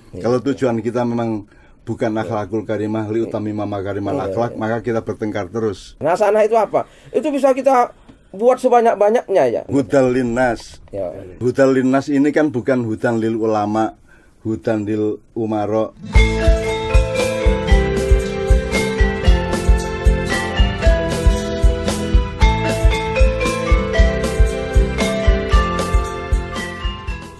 Kalau tujuan kita memang bukan akhlakul karimah li utamima makarimal akhlak, maka kita bertengkar terus. Nah, sana itu apa? Itu bisa kita buat sebanyak-banyaknya ya. Hudal linnas. Ya. Hudal linnas ini kan bukan hudan lil ulama, hudan lil umaro.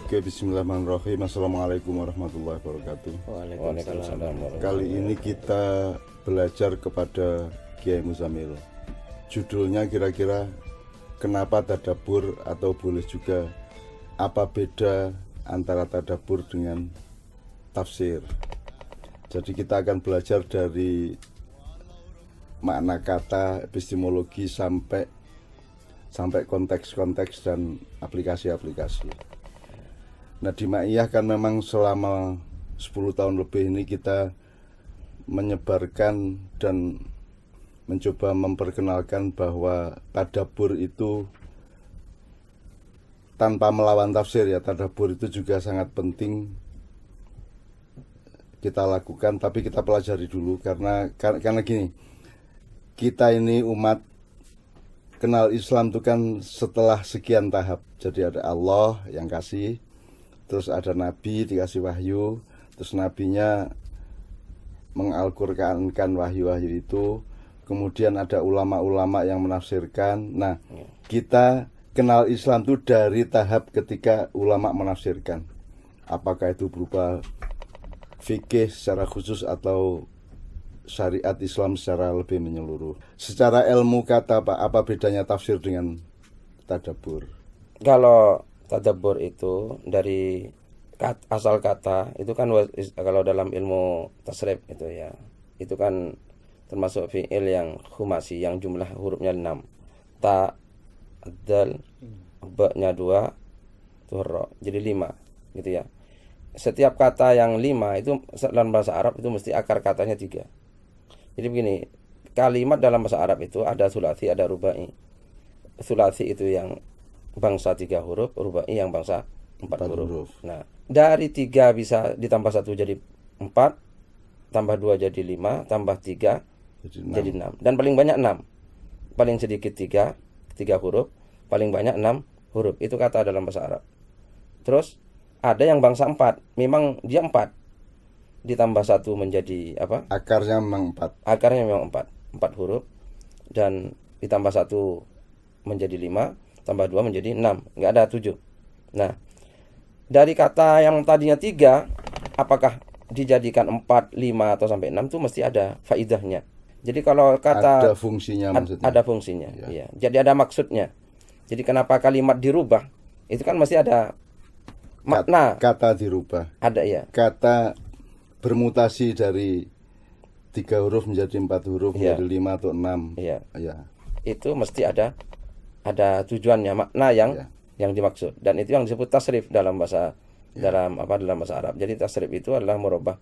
Oke, bismillahirrahmanirrahim. Assalamualaikum warahmatullahi wabarakatuh. Waalaikumsalam. Kali ini kita belajar kepada Kiai Muzamil. Judulnya kira-kira kenapa tadabbur, atau boleh juga apa beda antara tadabbur dengan tafsir. Jadi kita akan belajar dari makna kata, epistemologi sampai konteks-konteks dan aplikasi-aplikasi. Nah, di Ma'iyah kan memang selama 10 tahun lebih ini kita menyebarkan dan mencoba memperkenalkan bahwa tadabbur itu tanpa melawan tafsir ya. Tadabbur itu juga sangat penting kita lakukan, tapi kita pelajari dulu karena gini, kita ini umat kenal Islam itu kan setelah sekian tahap. Jadi ada Allah yang kasih, terus ada Nabi dikasih wahyu, terus Nabinya mengalqur'ankan wahyu-wahyu itu, kemudian ada ulama-ulama yang menafsirkan. Nah, kita kenal Islam itu dari tahap ketika ulama menafsirkan. Apakah itu berupa fikih secara khusus atau syariat Islam secara lebih menyeluruh. Secara ilmu kata apa bedanya tafsir dengan tadabbur? Kalau tadabbur itu dari asal kata itu kan, kalau dalam ilmu tasrif itu ya, itu kan termasuk fi'il yang khumasi, yang jumlah hurufnya 6. Ta, dal, ba-nya 2, ra, jadi 5 gitu ya. Setiap kata yang 5 itu dalam bahasa Arab itu mesti akar katanya 3. Jadi begini, kalimat dalam bahasa Arab itu ada sulasi, ada rubai. Sulasi itu yang bangsa 3 huruf, rubai yang bangsa 4 huruf. Nah, dari 3 bisa ditambah 1 jadi 4, tambah 2 jadi 5, tambah 3 jadi 6. Dan paling banyak 6. Paling sedikit 3 huruf, paling banyak 6 huruf. Itu kata dalam bahasa Arab. Terus ada yang bangsa 4, memang dia 4. Ditambah 1 menjadi apa? Akarnya memang 4. Akarnya memang 4 huruf, dan ditambah 1 menjadi 5, tambah 2 menjadi 6, enggak ada 7. Nah, dari kata yang tadinya 3, apakah dijadikan 4, 5 atau sampai 6 itu mesti ada faidahnya. Jadi kalau kata ada fungsinya maksudnya. Ada fungsinya, ya. Jadi ada maksudnya. Jadi kenapa kalimat dirubah? Itu kan mesti ada makna. Kata dirubah. Ada ya. Kata bermutasi dari 3 huruf menjadi 4 huruf, menjadi 5 atau 6. Iya. Ya. Itu mesti ada tujuannya, makna yang dimaksud, dan itu yang disebut tasrif dalam bahasa dalam bahasa Arab. Jadi tasrif itu adalah merubah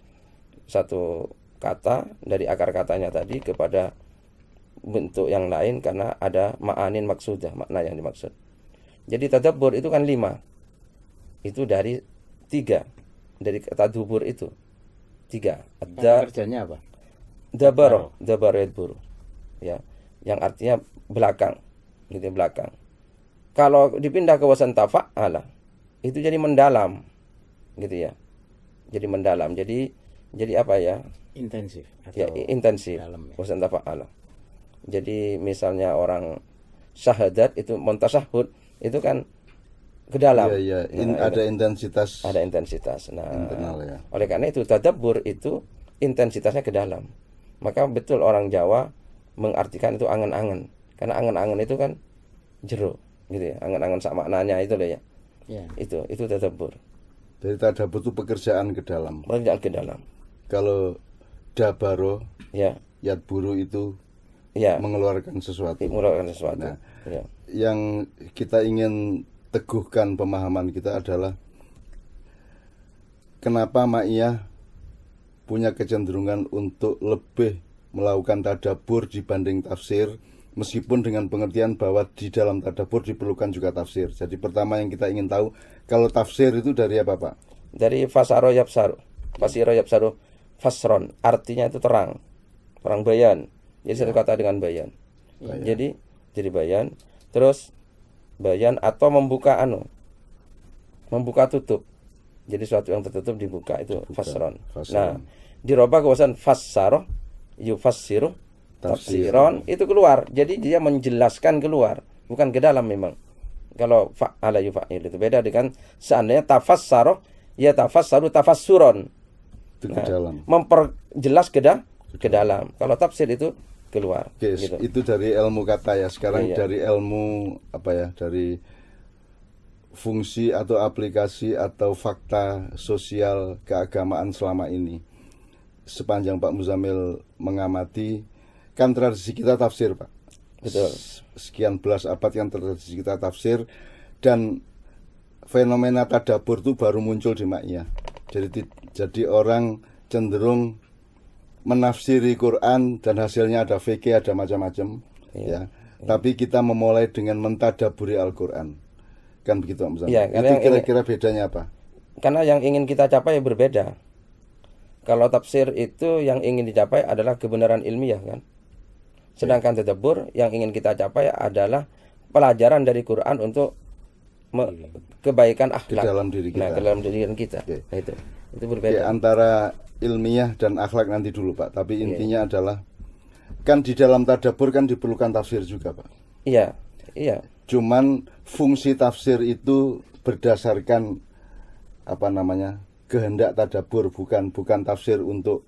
satu kata dari akar katanya tadi kepada bentuk yang lain karena ada ma'anin maksudah, makna yang dimaksud. Jadi tadabbur itu kan 5. Itu dari 3. Dari kata dubur itu 3. Ada kerjanya apa? Dabaro yadburu. Ya, yang artinya belakang. Gitu, belakang. Kalau dipindah ke wasan tafa'ala, itu jadi mendalam. Gitu ya. Jadi mendalam. Jadi apa ya? Intensif atau ya, intensif. dalam, ya. Wasan tafa'ala. Jadi misalnya orang syahadat itu muntasahud, itu kan ke dalam. Iya. Ada intensitas. Ada intensitas. Nah, internal, ya. Oleh karena itu tadabbur itu intensitasnya ke dalam. Maka betul orang Jawa mengartikan itu angen-angen. Karena angen-angen itu kan jero, gitu ya. Angen-angen sak maknanya itu loh ya. Ya. Itu tadabbur. Jadi tadabbur itu pekerjaan ke dalam. Pekerjaan ke dalam. Kalau dabaro, Ya. yadburu itu Ya. mengeluarkan sesuatu. Mengeluarkan sesuatu. Nah, Ya. yang kita ingin teguhkan pemahaman kita adalah kenapa Ma'iyah punya kecenderungan untuk lebih melakukan tadabbur dibanding tafsir, meskipun dengan pengertian bahwa di dalam tadabbur diperlukan juga tafsir. Jadi pertama yang kita ingin tahu, kalau tafsir itu dari apa, Pak? Dari fasaro yapsaru. Basiro yabsaru fasron, artinya itu terang bayan. Jadi satu kata dengan bayan. Jadi bayan, terus bayan atau membuka tutup. Jadi sesuatu yang tertutup dibuka itu fasron. Nah, dirubah kewasan fassaro yufassiru tafsiron, itu keluar. Jadi dia menjelaskan keluar, bukan ke dalam memang. Kalau fa'ala yufa'il itu beda dengan seandainya tafassaro ya tafassaru tafassuron. Itu ke dalam. Memperjelas ke dalam. Kalau tafsir itu keluar. Gitu. Itu dari ilmu kata ya. Sekarang dari ilmu dari fungsi atau aplikasi atau fakta sosial keagamaan selama ini. Sepanjang Pak Muzamil mengamati, kan tradisi kita tafsir, Pak. Betul. Sekian belas abad yang tradisi kita tafsir, dan fenomena tadabbur itu baru muncul di Ma'iyah. Jadi orang cenderung menafsiri Quran dan hasilnya ada fikih, ada macam-macam, ya. Tapi kita memulai dengan mentadabburi Al-Quran. Kan begitu, Pak Muzamil. Ya, itu kira-kira bedanya apa? Karena yang ingin kita capai berbeda. Kalau tafsir itu yang ingin dicapai adalah kebenaran ilmiah kan. Sedangkan tadabbur yang ingin kita capai adalah pelajaran dari Quran untuk kebaikan akhlak ke dalam diri kita. Nah, ke dalam diri kita. Nah, itu berbeda. Antara ilmiah dan akhlak nanti dulu, Pak. Tapi intinya adalah kan di dalam tadabbur kan diperlukan tafsir juga, Pak. Iya. Cuman fungsi tafsir itu berdasarkan kehendak tadabbur, bukan tafsir untuk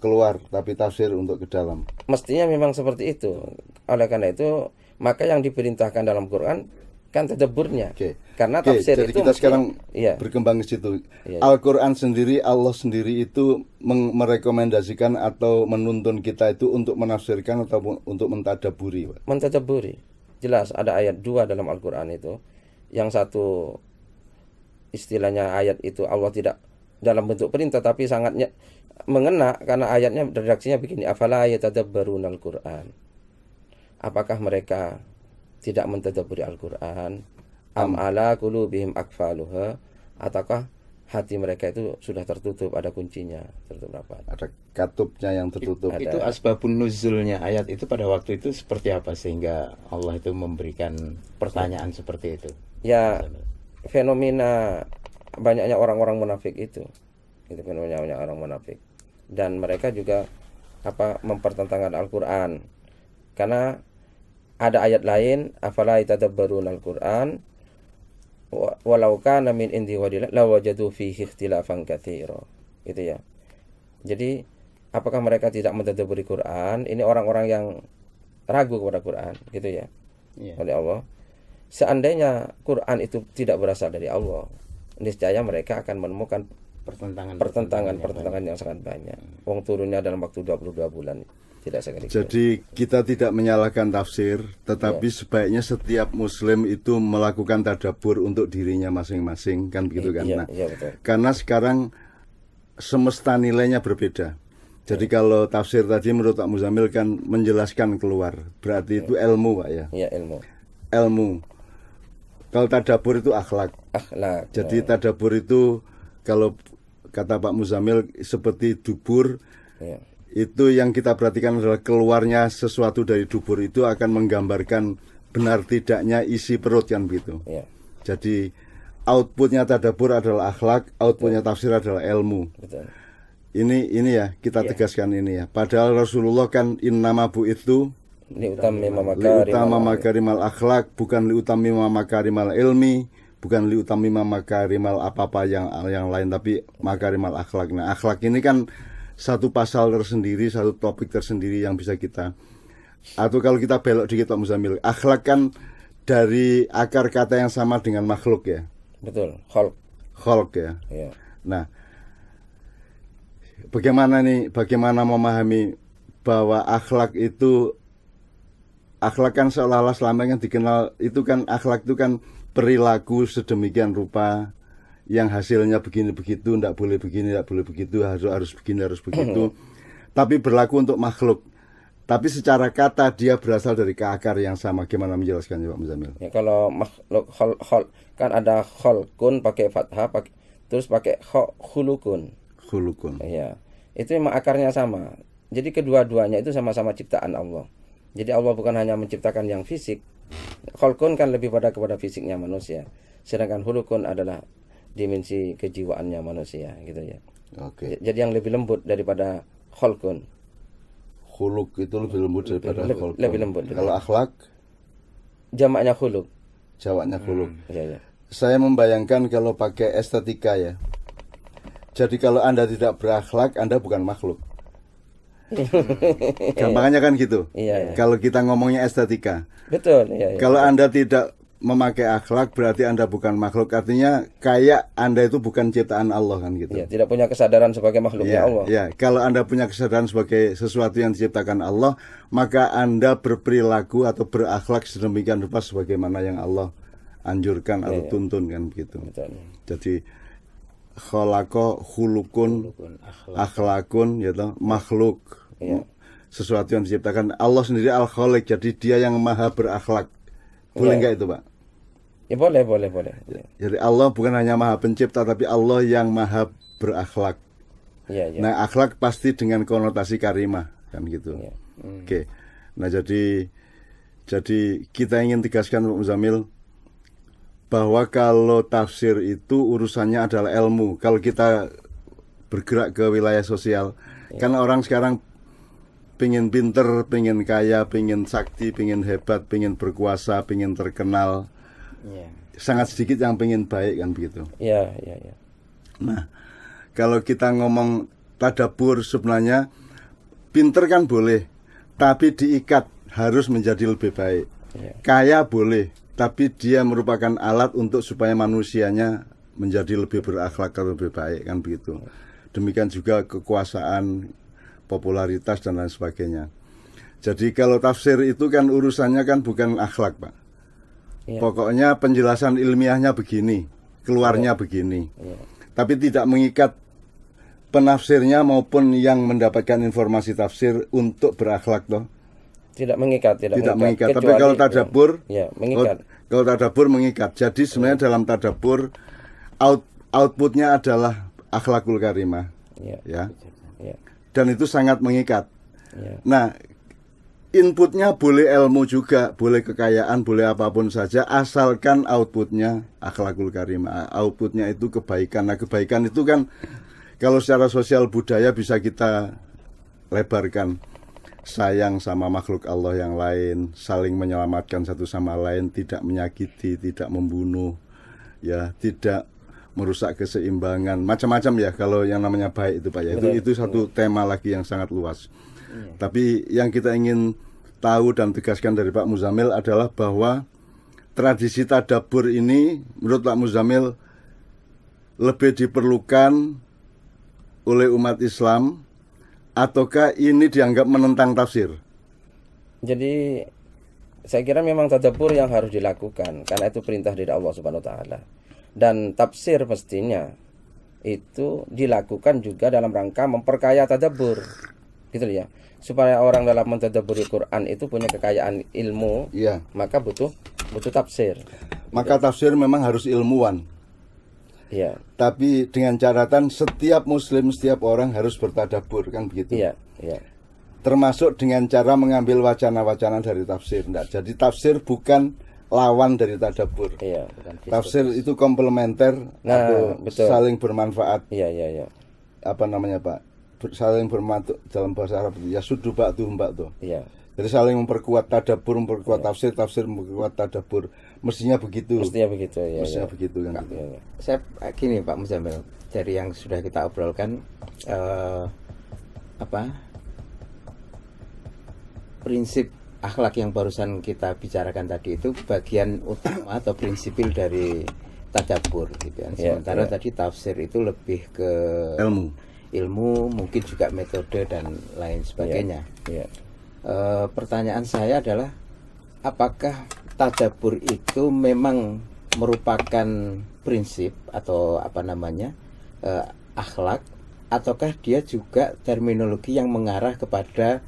keluar, tapi tafsir untuk ke dalam. Mestinya memang seperti itu. Oleh karena itu, maka yang diperintahkan dalam Quran kan tadabburnya. Karena tafsir jadi itu kita sekarang berkembang ke situ. Al-Quran sendiri, Allah sendiri itu merekomendasikan atau menuntun kita itu untuk menafsirkan atau untuk mentadabburi, Pak. Mentadabburi. Jelas ada ayat 2 dalam Al-Quran itu. Yang satu istilahnya ayat itu Allah tidak dalam bentuk perintah, tapi sangatnya mengena karena ayatnya redaksinya begini, afala yatadabbarunal Quran. Apakah mereka tidak mentadabburi Al-Quran? Am ala qulubihim akfaluha, ataukah hati mereka itu sudah tertutup, ada kuncinya, tertutup rapat. Ada katupnya yang tertutup. Itu asbabun nuzulnya ayat itu pada waktu itu seperti apa sehingga Allah itu memberikan pertanyaan seperti itu? Ya, fenomena banyaknya orang-orang munafik itu fenomena orang munafik, dan mereka juga mempertentangkan Al-Quran karena ada ayat lain, afala yatadabbarunal Quran walau kana min indi ghairillah lawajadu fihi ikhtilafan katsira. Gitu ya. Jadi apakah mereka tidak mentadabburi Quran? Ini orang-orang yang ragu kepada Quran, gitu ya. Oleh Allah. Seandainya Quran itu tidak berasal dari Allah, niscaya mereka akan menemukan pertentangan yang sangat banyak. Wong turunnya dalam waktu 22 bulan. Tidak sekali. Jadi kita tidak menyalahkan tafsir, tetapi sebaiknya setiap muslim itu melakukan tadabbur untuk dirinya masing-masing, kan begitu kan? Betul. Karena sekarang semesta nilainya berbeda. Jadi kalau tafsir tadi menurut Pak Muzamil kan menjelaskan keluar, berarti itu ilmu, Pak ya? Iya, ilmu. Kalau tadabbur itu akhlak. Jadi tadabbur itu kalau kata Pak Muzamil seperti dubur. Itu yang kita perhatikan adalah keluarnya sesuatu dari dubur itu akan menggambarkan benar tidaknya isi perut, kan begitu. Jadi outputnya tadabbur adalah akhlak, outputnya tafsir adalah ilmu. Betul. Ini ya kita tegaskan ini ya. Padahal Rasulullah kan innama bu'itsu liutama makarimal akhlak, bukan liutama makarimal ilmi, bukan liutama makarimal apa-apa yang lain, tapi makarimal akhlak. Nah, akhlak ini kan satu pasal tersendiri, satu topik tersendiri yang bisa kita, atau kalau kita belok dikit Pak Muzamil, akhlak kan dari akar kata yang sama dengan makhluk ya. Betul, kholq ya. Nah, bagaimana memahami bahwa akhlak kan seolah-olah selama yang dikenal itu kan akhlak itu kan perilaku sedemikian rupa yang hasilnya begini begitu, tidak boleh begini, tidak boleh begitu, harus begini, harus begitu. Tapi berlaku untuk makhluk. Tapi secara kata dia berasal dari akar yang sama. Gimana menjelaskannya Pak Muzamil? Ya, kalau makhluk kan ada kholqun pakai fathah, terus pakai khulukun. khulukun. Ya, itu memang akarnya sama. Jadi kedua-duanya itu sama-sama ciptaan Allah. Jadi Allah bukan hanya menciptakan yang fisik. Khalqun kan lebih kepada fisiknya manusia. Sedangkan hulukun adalah dimensi kejiwaannya manusia, gitu ya. Oke. Jadi yang lebih lembut daripada khalqun. Khuluk itu lebih lembut daripada khulukun. Lebih lembut. Kalau akhlak, jamaknya khuluk. jawabnya khuluk. Ya. Saya membayangkan kalau pakai estetika ya. Jadi kalau Anda tidak berakhlak, Anda bukan makhluk. Gampangannya kan gitu. Iya. Kalau kita ngomongnya estetika. Betul. Iya. Kalau Anda tidak memakai akhlak, berarti Anda bukan makhluk. Artinya kayak Anda itu bukan ciptaan Allah kan gitu. Ya, tidak punya kesadaran sebagai makhluknya Allah. Ya, kalau Anda punya kesadaran sebagai sesuatu yang diciptakan Allah, maka Anda berperilaku atau berakhlak sedemikian rupa sebagaimana yang Allah anjurkan atau tuntun kan begitu. Betul. Jadi khalaqa khulukun akhlakun yaitu makhluk. Ya. Sesuatu yang diciptakan Allah sendiri al-khaliq, jadi dia yang maha berakhlak. Boleh enggak itu, Pak? Ya boleh. Jadi Allah bukan hanya maha pencipta, tapi Allah yang maha berakhlak. Ya. Nah, akhlak pasti dengan konotasi karimah kan gitu. Ya. Oke. Nah, jadi kita ingin tegaskan Pak Muzamil bahwa kalau tafsir itu urusannya adalah ilmu. Kalau kita bergerak ke wilayah sosial, kan orang sekarang pengen pinter, pengen kaya, pengen sakti, pengen hebat, pengen berkuasa, pengen terkenal. Sangat sedikit yang pengen baik kan begitu. Iya. Nah, kalau kita ngomong tadabbur sebenarnya pinter kan boleh, tapi diikat harus menjadi lebih baik. Ya. Kaya boleh, tapi dia merupakan alat untuk supaya manusianya menjadi lebih berakhlak atau lebih baik kan begitu. Demikian juga kekuasaan, popularitas dan lain sebagainya. Jadi kalau tafsir itu kan urusannya kan bukan akhlak, Pak. Ya. Pokoknya penjelasan ilmiahnya begini, keluarnya begini. Ya. Tapi tidak mengikat penafsirnya maupun yang mendapatkan informasi tafsir untuk berakhlak toh. Tidak mengikat. Tapi kalau tadabbur, mengikat. Kalau tadabbur mengikat. Jadi sebenarnya dalam tadabbur outputnya adalah akhlakul karimah. Ya. Dan itu sangat mengikat. Ya. Nah, inputnya boleh ilmu juga, boleh kekayaan, boleh apapun saja, asalkan outputnya akhlakul karimah. Outputnya itu kebaikan. Nah, kebaikan itu kan kalau secara sosial budaya bisa kita lebarkan. Sayang sama makhluk Allah yang lain, saling menyelamatkan satu sama lain, tidak menyakiti, tidak membunuh, ya, tidak merusak keseimbangan, macam-macam ya kalau yang namanya baik itu Pak ya. Itu satu tema lagi yang sangat luas. Tapi yang kita ingin tahu dan tegaskan dari Pak Muzamil adalah bahwa tradisi tadabbur ini menurut Pak Muzamil lebih diperlukan oleh umat Islam ataukah ini dianggap menentang tafsir? Jadi saya kira memang tadabbur yang harus dilakukan karena itu perintah dari Allah Subhanahu wa taala. Dan tafsir mestinya itu dilakukan juga dalam rangka memperkaya tadabbur, gitu ya, supaya orang dalam mentadabburi Quran itu punya kekayaan ilmu. Ya. Maka butuh tafsir. Maka tafsir memang harus ilmuwan. Iya. Tapi dengan catatan setiap muslim, setiap orang harus bertadabbur kan begitu. Iya. Termasuk dengan cara mengambil wacana-wacana dari tafsir. Nah, jadi tafsir bukan lawan dari tadabbur. Iya, tafsir itu komplementer atau betul. Saling bermanfaat. Iya. Apa namanya, Pak? Saling bermanfaat dalam bahasa Arab ya sudu ba'du. Iya. Jadi saling memperkuat tadabbur, memperkuat tafsir memperkuat tadabbur. Mestinya begitu. Mestinya begitu ya. Mestinya begitu kan. Ya. Saya gini Pak Muzamil, dari yang sudah kita obrolkan prinsip akhlak yang barusan kita bicarakan tadi itu bagian utama atau prinsipil dari tadabbur gitu kan. Sementara tadi tafsir itu lebih ke ilmu mungkin juga metode dan lain sebagainya. Pertanyaan saya adalah apakah tadabbur itu memang merupakan prinsip atau akhlak, ataukah dia juga terminologi yang mengarah kepada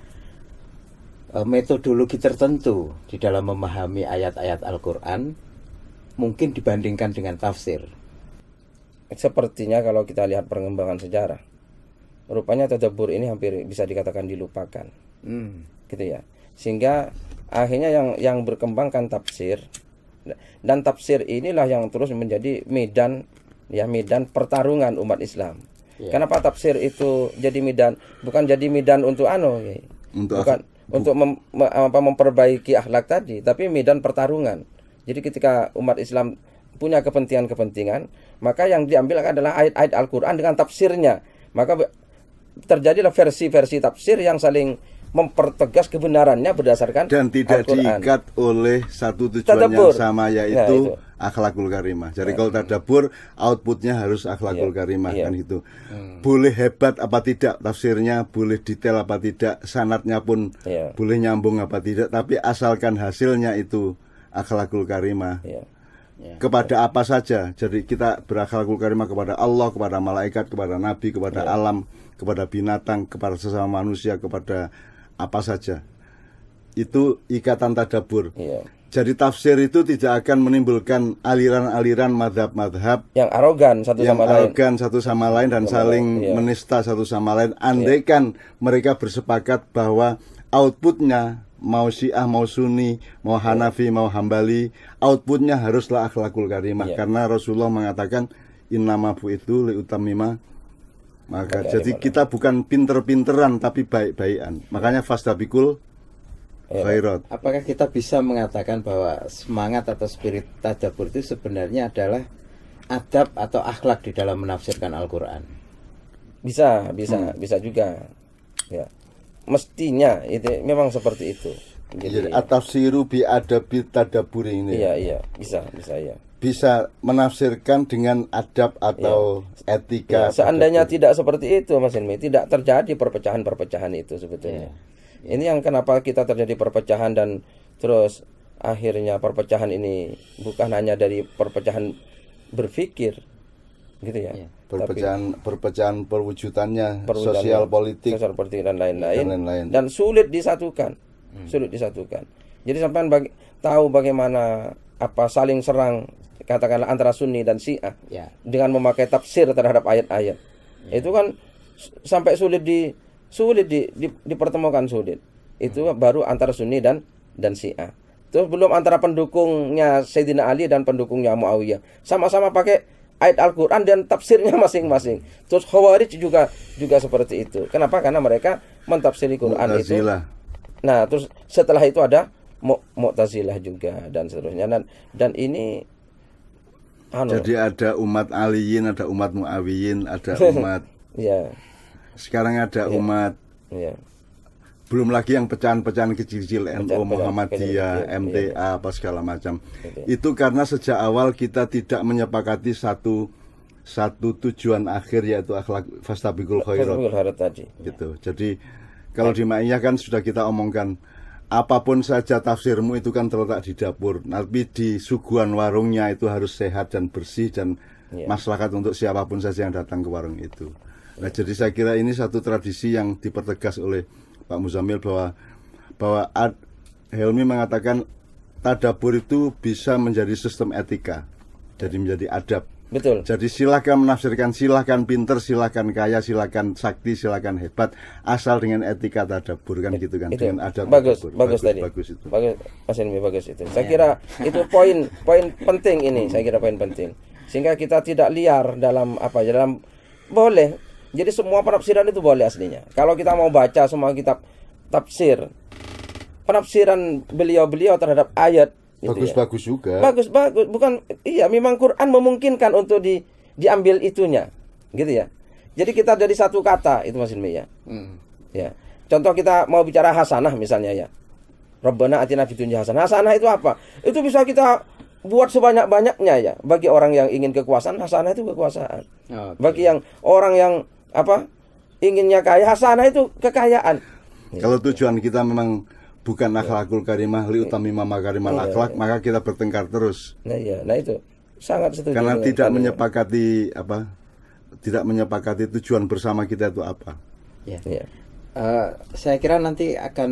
metodologi tertentu di dalam memahami ayat-ayat Al-Quran mungkin dibandingkan dengan tafsir? Sepertinya kalau kita lihat perkembangan sejarah, rupanya tadabbur ini hampir bisa dikatakan dilupakan. Gitu ya. Sehingga akhirnya yang berkembang kan tafsir. Dan tafsir inilah yang terus menjadi medan pertarungan umat Islam. Kenapa tafsir itu jadi medan? Bukan jadi medan untuk memperbaiki akhlak tadi, tapi medan pertarungan. Jadi ketika umat Islam punya kepentingan, maka yang diambil adalah ayat-ayat Al-Qur'an dengan tafsirnya. Maka terjadilah versi-versi tafsir yang saling mempertegas kebenarannya berdasarkan dan tidak Al-Quran. Diikat oleh satu tujuan yang sama, yaitu akhlakul karimah. Jadi kalau tadabbur, outputnya harus akhlakul karimah, kan gitu. Boleh hebat apa tidak tafsirnya, boleh detail apa tidak, sanadnya pun boleh nyambung apa tidak, tapi asalkan hasilnya itu akhlakul karimah. Kepada apa saja. Jadi kita berakhlakul karimah kepada Allah, kepada malaikat, kepada nabi, kepada alam, kepada binatang, kepada sesama manusia, kepada apa saja. Itu ikatan tadabbur. Jadi tafsir itu tidak akan menimbulkan aliran-aliran madhab-madhab yang arogan satu sama lain dan saling menista satu sama lain. Andaikan mereka bersepakat bahwa outputnya mau Syiah, mau Sunni, mau Hanafi, mau Hambali, outputnya haruslah akhlakul karimah. Karena Rasulullah mengatakan innama bu'itsu liutammima. Maka jadi kita bukan pinter-pinteran tapi baik-baikan. Makanya fastabiqul khairat. Apakah kita bisa mengatakan bahwa semangat atau spirit tadabbur itu sebenarnya adalah adab atau akhlak di dalam menafsirkan Al-Qur'an? Bisa juga. Ya. Mestinya itu memang seperti itu. Jadi at-tafsiru bi adabi tadabbur ini. Iya, bisa ya. Bisa menafsirkan dengan adab atau etika. Seandainya tidak seperti itu, Mas Ilmi, tidak terjadi perpecahan-perpecahan itu sebetulnya. Ini yang kenapa kita terjadi perpecahan dan terus akhirnya perpecahan ini bukan hanya dari perpecahan berpikir, gitu ya. Perpecahan perwujudannya, sosial politik dan lain-lain. Dan sulit disatukan. Jadi sampai tahu bagaimana saling serang, katakanlah antara Sunni dan Syiah dengan memakai tafsir terhadap ayat-ayat. Itu kan sampai sulit dipertemukan. Itu baru antara Sunni dan Syiah. Terus belum antara pendukungnya Sayyidina Ali dan pendukungnya Muawiyah. Sama-sama pakai ayat Al-Qur'an dan tafsirnya masing-masing. Terus Khawarij juga seperti itu. Kenapa? Karena mereka mentafsiri Quran itu. Nah, terus setelah itu ada Mu'tazilah juga dan seterusnya. Dan ini jadi ada umat Aliyin, ada umat Muawiyin, ada umat sekarang ada umat belum lagi yang pecahan-pecahan kecil-kecil, NU, Muhammadiyah, MTA, apa segala macam. Itu karena sejak awal kita tidak menyepakati satu tujuan akhir, yaitu akhlak fastabiqul khairat tadi. Gitu. Jadi kalau di Ma'iyah kan sudah kita omongkan, apapun saja tafsirmu itu kan terletak di dapur. Tapi di suguhan warungnya itu harus sehat dan bersih dan maslahat untuk siapapun saja yang datang ke warung itu. Nah, jadi saya kira ini satu tradisi yang dipertegas oleh Pak Muzamil bahwa Helmi mengatakan tadabbur itu bisa menjadi sistem etika. Jadi menjadi adab. Betul. Jadi silakan menafsirkan, silakan pinter, silakan kaya, silakan sakti, silakan hebat, asal dengan etika tadabbur kan gitu kan. Itu. Dengan adab bagus tadabbur. Bagus itu. Bagus, Mas Ilmi, bagus itu. Saya kira itu poin penting ini. Saya kira poin penting. Sehingga kita tidak liar dalam boleh. Jadi semua penafsiran itu boleh aslinya. Kalau kita mau baca semua kitab tafsir, penafsiran beliau terhadap ayat bagus-bagus juga. Bagus. Bukan memang Quran memungkinkan untuk diambil itunya. Gitu ya. Jadi kita dari satu kata itu Mas Ilmi ya. Ya. Contoh kita mau bicara hasanah misalnya ya. Rabbana atina fid dunya hasanah. Hasanah itu apa? Itu bisa kita buat sebanyak-banyaknya ya. Bagi orang yang ingin kekuasaan, hasanah itu kekuasaan. Bagi yang orang yang inginnya kaya, hasanah itu kekayaan. Kalau tujuan kita memang bukan akhlakul karimah liutamima makarimal akhlak, maka kita bertengkar terus. Nah itu sangat setuju. Karena tidak menyepakati tujuan bersama kita itu apa. Saya kira nanti akan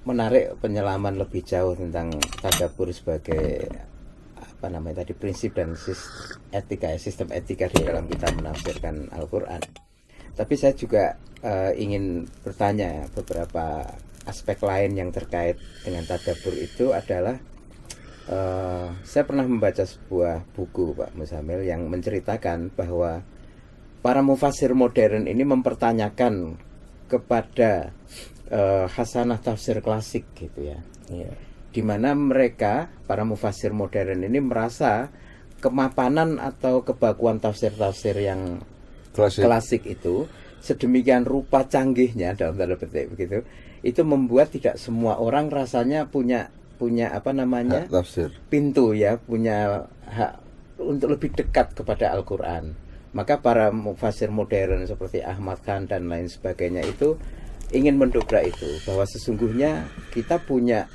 menarik penyelaman lebih jauh tentang tadabbur sebagai prinsip dan sistem etika di dalam kita menafsirkan Al-Qur'an. Tapi saya juga ingin bertanya beberapa aspek lain yang terkait dengan tadabbur itu adalah saya pernah membaca sebuah buku Pak Muzamil yang menceritakan bahwa para mufassir modern ini mempertanyakan kepada hasanah tafsir klasik gitu ya. Di mana mereka para mufassir modern ini merasa kemapanan atau kebakuan tafsir-tafsir yang klasik itu sedemikian rupa canggihnya dalam tanda petik begitu, itu membuat tidak semua orang rasanya punya apa namanya tafsir, pintu ya, punya hak untuk lebih dekat kepada Al-Quran. Maka para mufassir modern seperti Ahmad Khan dan lain sebagainya itu ingin mendobrak itu, bahwa sesungguhnya kita punya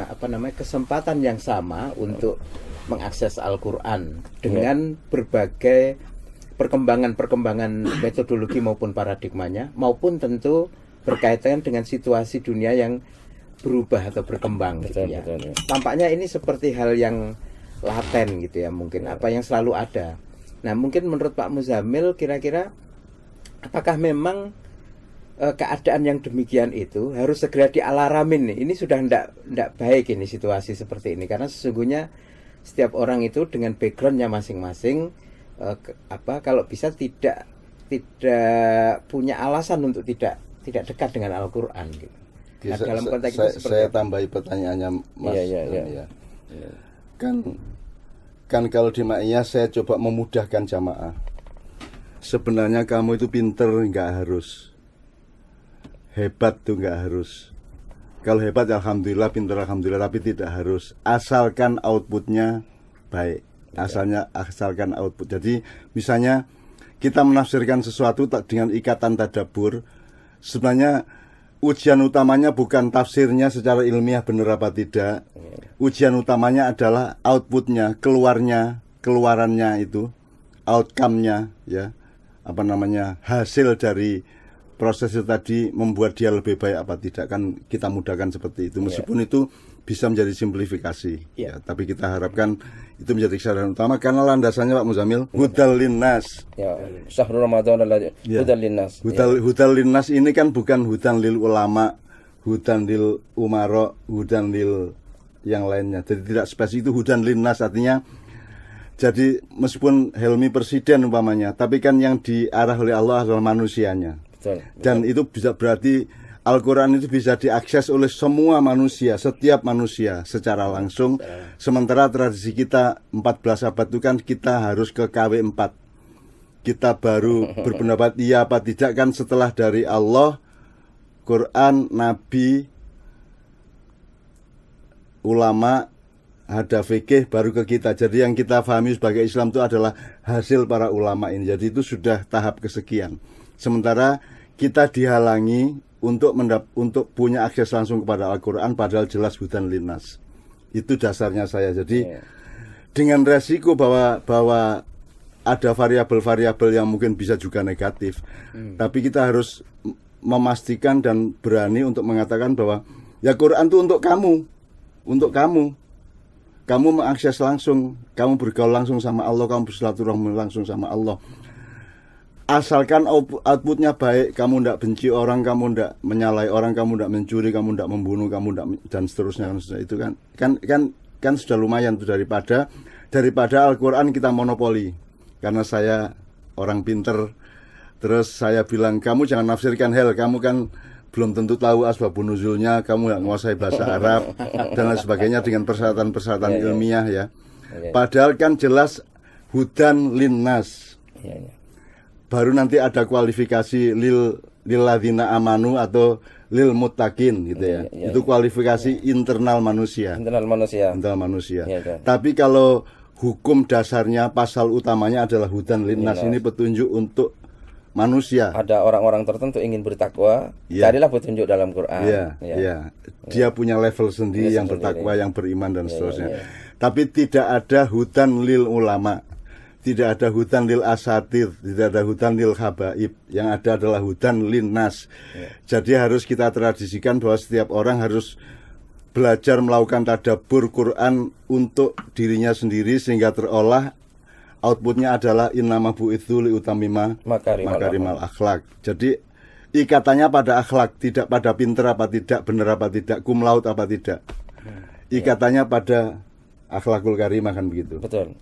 apa namanya kesempatan yang sama untuk mengakses Al-Quran dengan berbagai perkembangan metodologi maupun paradigmanya, maupun tentu berkaitan dengan situasi dunia yang berubah atau berkembang gitu ya. Betul. Tampaknya ini seperti hal yang laten gitu ya, mungkin apa yang selalu ada. Nah, mungkin menurut Pak Muzamil kira-kira apakah memang keadaan yang demikian itu harus segera dialaramin nih? Ini sudah tidak baik ini situasi seperti ini, karena sesungguhnya setiap orang itu dengan backgroundnya masing-masing kalau bisa tidak punya alasan untuk tidak dekat dengan Al-Quran gitu. Nah, dalam konteks itu seperti saya tambahi pertanyaannya Mas. Iya. Kan kalau di Ma'iyah saya coba memudahkan jamaah. Sebenarnya kamu itu pinter nggak harus, hebat tuh nggak harus. Kalau hebat alhamdulillah, pinter alhamdulillah, tapi tidak harus. Asalkan outputnya baik. Asalkan output. Jadi misalnya kita menafsirkan sesuatu dengan ikatan tadabbur, sebenarnya ujian utamanya bukan tafsirnya secara ilmiah benar apa tidak. Ujian utamanya adalah outputnya, keluarannya itu, outcome-nya ya. Apa namanya? Hasil dari proses itu tadi membuat dia lebih baik apa tidak, kan kita mudahkan seperti itu. Meskipun itu bisa menjadi simplifikasi ya, tapi kita harapkan itu menjadi kesadaran utama, karena landasannya Pak Muzamil hudal linnas ya, syahrul ramadan hudal linnas. Hudal linnas ini kan bukan hudan lil ulama, hudan lil umaro, hudan lil yang lainnya. Jadi tidak spesifik, itu hudan linnas, artinya jadi meskipun Helmi presiden umpamanya, tapi kan yang diarah oleh Allah adalah manusianya. Betul. Dan itu bisa berarti Al-Quran itu bisa diakses oleh semua manusia, setiap manusia secara langsung. Sementara tradisi kita 14 abad itu kan kita harus ke KW4. Kita baru berpendapat iya apa tidak kan setelah dari Allah, Quran, Nabi, ulama, ada fikih baru ke kita. Jadi yang kita pahami sebagai Islam itu adalah hasil para ulama ini. Jadi itu sudah tahap kesekian. Sementara kita dihalangi untuk punya akses langsung kepada Al-Quran, padahal jelas hudan linnas. Itu dasarnya saya. Jadi dengan resiko bahwa ada variabel-variabel yang mungkin bisa juga negatif, tapi kita harus memastikan dan berani untuk mengatakan bahwa ya Quran itu untuk kamu mengakses langsung, kamu bergaul langsung sama Allah, kamu bersilaturahmi langsung sama Allah. Asalkan outputnya baik, kamu tidak benci orang, kamu tidak menyalahi orang, kamu tidak mencuri, kamu tidak membunuh, kamu tidak, dan seterusnya. Itu kan sudah lumayan tuh, daripada Al-Quran kita monopoli. Karena saya orang pinter, terus saya bilang kamu jangan nafsirkan kamu kan belum tentu tahu asbabun nuzulnya, kamu nggak menguasai bahasa Arab dan lain sebagainya dengan persyaratan ilmiah ya. Padahal kan jelas hudan linnas. Baru nanti ada kualifikasi lil ladzina amanu atau lil muttaqin gitu ya. Itu kualifikasi internal manusia. Tapi kalau hukum dasarnya, pasal utamanya adalah hudan linnas, ini petunjuk untuk manusia. Ada orang-orang tertentu ingin bertakwa, carilah petunjuk dalam Quran. Dia punya level sendiri yang bertakwa, yang beriman dan seterusnya. Tapi tidak ada hudan lil ulama. Tidak ada hudan lil asatir, tidak ada hudan lil habaib. Yang ada adalah hudan linnas. Jadi harus kita tradisikan bahwa setiap orang harus belajar melakukan tadabbur Quran untuk dirinya sendiri, sehingga terolah outputnya adalah innama bu'itsu liutamima makarimal akhlak. Jadi ikatannya pada akhlak, tidak pada pinter apa tidak, benar apa tidak, cum laude apa tidak. Ikatannya pada akhlakul karimah, kan begitu. Betul.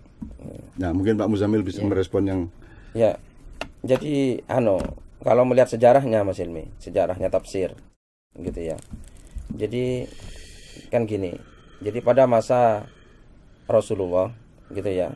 Nah, mungkin Pak Muzamil bisa merespon yang ya. Jadi kalau melihat sejarahnya Mas Hilmi, sejarahnya tafsir gitu ya. Jadi kan gini. Jadi pada masa Rasulullah gitu ya,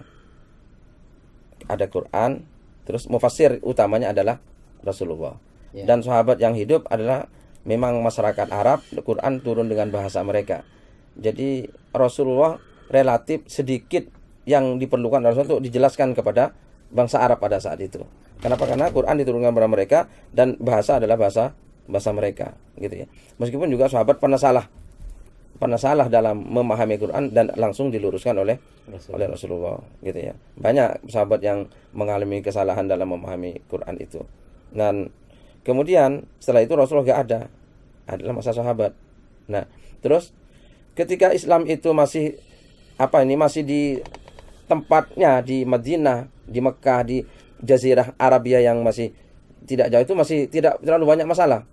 ada Quran, terus mufassir utamanya adalah Rasulullah. Dan sahabat yang hidup adalah memang masyarakat Arab, Quran turun dengan bahasa mereka. Jadi Rasulullah relatif sedikit yang diperlukan Rasulullah untuk dijelaskan kepada bangsa Arab pada saat itu. Kenapa? Karena Quran diturunkan kepada mereka dan bahasa adalah bahasa mereka gitu ya. Meskipun juga sahabat pernah salah dalam memahami Quran dan langsung diluruskan oleh Rasulullah gitu ya. Banyak sahabat yang mengalami kesalahan dalam memahami Quran itu. Dan kemudian setelah itu Rasulullah adalah masa sahabat. Nah, terus ketika Islam itu masih di tempatnya di Madinah, di Mekah, di Jazirah Arabia yang masih tidak jauh, itu masih tidak terlalu banyak masalah.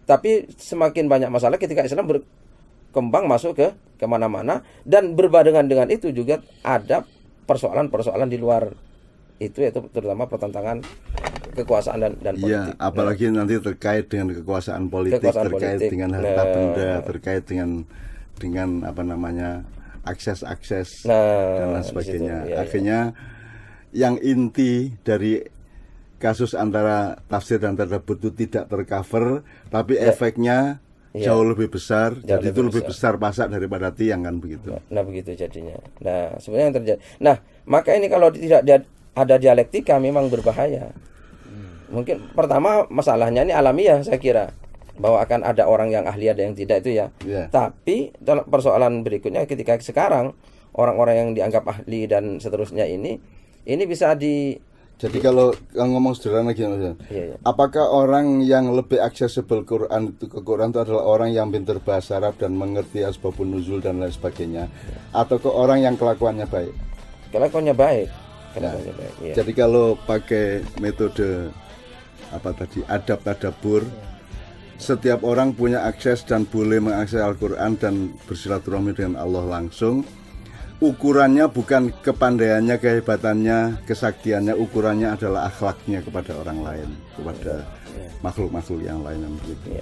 Tapi semakin banyak masalah ketika Islam berkembang masuk ke kemana-mana, dan berbarengan dengan itu juga ada persoalan-persoalan di luar itu, yaitu terutama pertentangan kekuasaan dan politik. Iya, apalagi nanti terkait dengan kekuasaan politik, dengan harta benda, terkait dengan apa namanya, akses dan lain sebagainya. Akhirnya yang inti dari kasus antara tafsir dan tadabbur itu tidak tercover, tapi efeknya jauh lebih besar. Jadi itu lebih besar pasak daripada tiang, kan begitu. Nah begitu jadinya. Nah sebenarnya yang terjadi. Nah maka ini kalau tidak ada dialektika memang berbahaya. Mungkin pertama masalahnya ini alamiah, saya kira, bahwa akan ada orang yang ahli, ada yang tidak, itu ya. Tapi dalam persoalan berikutnya, ketika sekarang orang-orang yang dianggap ahli dan seterusnya ini bisa Jadi kalau ngomong sederhana gini, apakah orang yang lebih aksesibel Quran itu adalah orang yang pintar bahasa Arab dan mengerti asbabun nuzul dan lain sebagainya, atau ke orang yang kelakuannya baik? Kelakuannya baik. Jadi kalau pakai metode adab tadabbur, setiap orang punya akses dan boleh mengakses Al-Quran dan bersilaturahmi dengan Allah langsung. Ukurannya bukan kepandaiannya, kehebatannya, kesaktiannya, ukurannya adalah akhlaknya kepada orang lain, kepada makhluk-makhluk yang lain, begitu.